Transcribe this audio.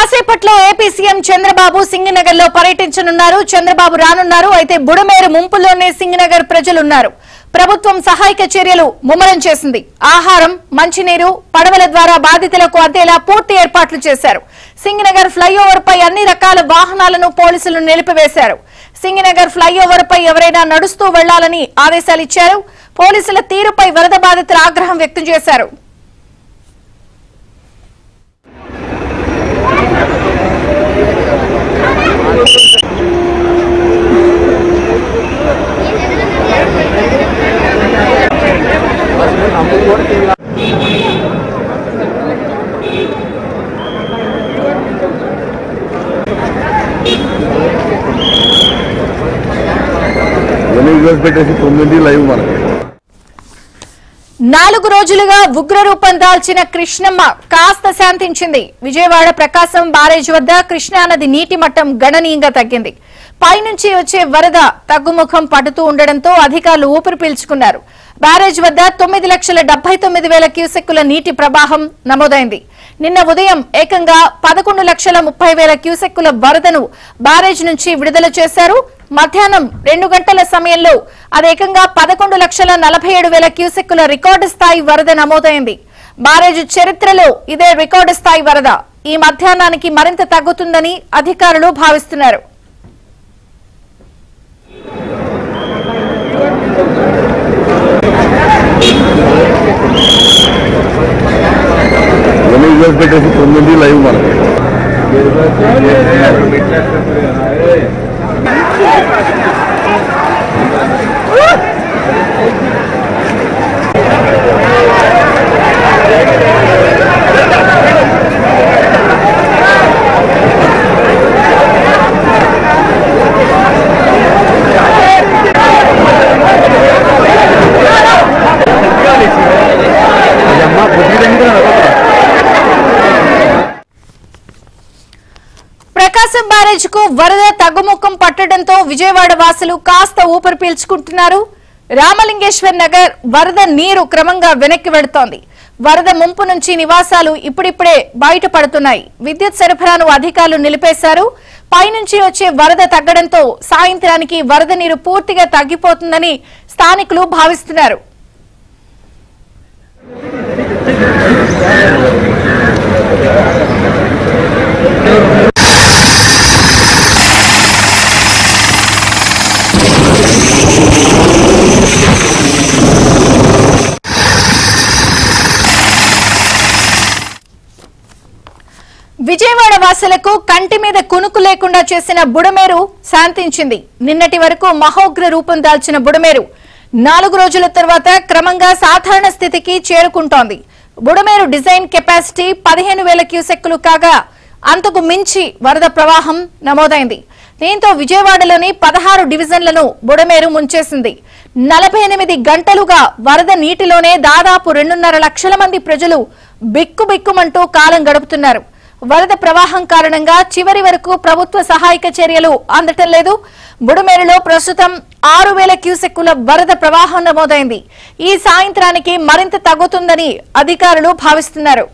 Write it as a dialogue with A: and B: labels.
A: కాసేపట్లో AP CM Chandrababu Singh Nagar లో పర్యటించనున్నారు. చంద్రబాబు రానున్నారు. అయితే బుడమేరు ముంపులోనే సింగనగర్ ప్రజలున్నారు. ప్రభుత్వం సహాయక చర్యలు ముమ్మరం చేసింది. ఆహారం, మంచినీరు, పడవల ద్వారా బాధితులకు అందేలా పూర్తి ఏర్పాట్లు చేశారు. సింగనగర్ ఫ్లైఓవర్ పై అన్ని రకాల వాహనాలను పోలీసులు నిలిపివేశారు. సింగనగర్ ఫ్లైఓవర్ పై ఎవరైనా నడుస్తూ వెళ్లాలని ఆదేశాలు ఇచ్చారు. పోలీసుల తీరుపై వరద బాధితులు ఆగ్రహం వ్యక్తం చేశారు. నాలుగు రోజులుగా ఉగ్రరూపం దాల్చిన కృష్ణమ్మ కాస్త శాంతించింది. విజయవాడ ప్రకాశం బ్యారేజ్ వద్ద కృష్ణానది నీటి మట్టం గణనీయంగా తగ్గింది. పైనుంచి వచ్చే వరద తగ్గుముఖం పడుతూ ఉండడంతో అధికారులు ఊపిరి పీల్చుకున్నారు. బ్యారేజ్ వద్ద 9,79,000 క్యూసెక్కుల నీటి ప్రవాహం నమోదైంది. నిన్న ఉదయం ఏకంగా 11,30,000 క్యూసెక్కుల వరదను బ్యారేజ్ నుంచి విడుదల చేశారు. మధ్యాహ్నం 2 గంటల సమయంలో అదేకంగా 11,47,000 క్యూసెక్కుల రికార్డు స్థాయి వరద నమోదైంది. బ్యారేజ్ చరిత్రలో ఇదే రికార్డు స్థాయి వరద. ఈ మధ్యాహ్నానికి మరింత తగ్గుతుందని అధికారులు భావిస్తున్నారు. ప్రకాశం బ్యారేజ్ కు వరద తగ్గుముఖం పట్టడంతో విజయవాడ వాసులు కాస్త ఊపిరి పీల్చుకుంటున్నారు. రామలింగేశ్వర్ నగర్ వరద నీరు క్రమంగా వెనక్కి వెళుతోంది. వరద ముంపు నుంచి నివాసాలు ఇప్పుడిప్పుడే బయటపడుతున్నాయి. విద్యుత్ సరఫరాను అధికారులు నిలిపేశారు. పైనుంచి వచ్చే వరద తగ్గడంతో సాయంత్రానికి వరద నీరు పూర్తిగా తగ్గిపోతుందని స్థానికులు భావిస్తున్నారు. విజయవాడ వాసులకు కంటి మీద కునుకు లేకుండా చేసిన బుడమేరు శాంతించింది. నిన్నటి వరకు మహోగ్ర రూపం దాల్చిన బుడమేరు 4 రోజుల తర్వాత క్రమంగా సాధారణ స్థితికి చేరుకుంటోంది. బుడమేరు డిజైన్ కెపాసిటీ 15,000 క్యూసెక్కులు కాగా అంతకు మించి వరద ప్రవాహం నమోదైంది. దీంతో విజయవాడలోని 16 డివిజన్లను బుడమేరు ముంచేసింది. 48 గంటలుగా వరద నీటిలోనే దాదాపు 2.5 లక్షల మంది ప్రజలు బిక్కుబిక్కుమంటూ కాలం గడుపుతున్నారు. వరద ప్రవాహం కారణంగా చివరి వరకు ప్రభుత్వ సహాయక చర్యలు అందటం లేదు. బుడమేరులో ప్రస్తుతం 6,000 క్యూసెక్కుల వరద ప్రవాహం నమోదైంది. ఈ సాయంత్రానికి మరింత తగ్గుతుందని అధికారులు భావిస్తున్నారు.